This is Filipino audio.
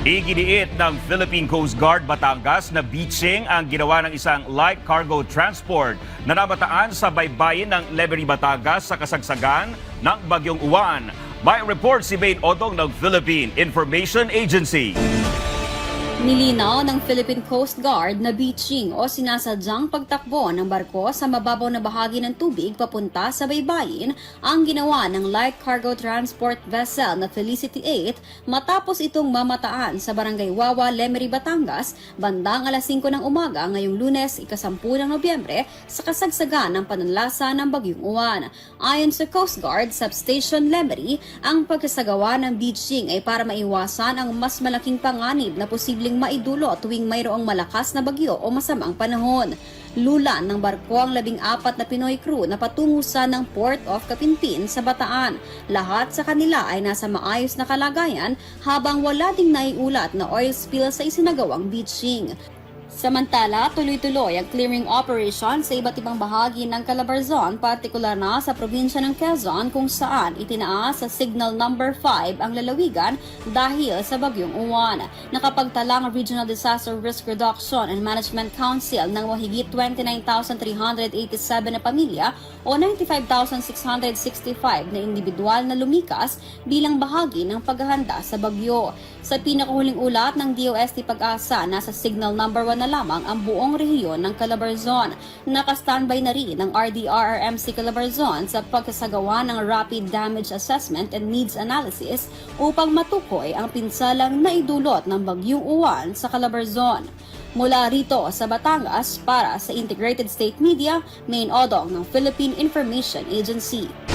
Iginiit ng Philippine Coast Guard Batangas na beaching ang ginawa ng isang light cargo transport na nabataan sa baybayin ng Lemery, Batangas sa kasagsagan ng Bagyong Uwan. May report si Bain Odong ng Philippine Information Agency. Nilinaw ng Philippine Coast Guard na beaching o sinasadyang pagtakbo ng barko sa mababaw na bahagi ng tubig papunta sa baybayin ang ginawa ng light cargo transport vessel na Felicity 8 matapos itong mamataan sa Barangay Wawa, Lemery, Batangas bandang alas 5 ng umaga ngayong Lunes, ika-10 ng Nobyembre sa kasagsagan ng pananlasa ng Bagyong Uwan. Ayon sa Coast Guard Substation Lemery, ang pagkasagawa ng beaching ay para maiwasan ang mas malaking panganib na posibleng maidulot tuwing mayroong malakas na bagyo o masamang panahon. Lulan ng barko ang 14 na Pinoy crew na patungo sa ng Port of Kapinpin sa Bataan. Lahat sa kanila ay nasa maayos na kalagayan habang wala ding naiulat na oil spill sa isinagawang beaching. Samantala, tuloy-tuloy ang clearing operation sa iba't ibang bahagi ng Calabarzon, partikular na sa probinsya ng Quezon kung saan itinaas sa Signal Number 5 ang lalawigan dahil sa Bagyong Uwan. Nakapagtalang ang Regional Disaster Risk Reduction and Management Council ng mahigit 29,387 na pamilya o 95,665 na individual na lumikas bilang bahagi ng paghahanda sa bagyo. Sa pinakahuling ulat ng DOST Pag-asa, nasa Signal Number 1 na lamang ang buong rehiyon ng Calabarzon. Naka-standby na rin ang RDRRMC Calabarzon sa pagkasagawa ng Rapid Damage Assessment and Needs Analysis upang matukoy ang pinsalang naidulot ng Bagyong Uwan sa Calabarzon. Mula rito sa Batangas para sa Integrated State Media, Main Odong ng Philippine Information Agency.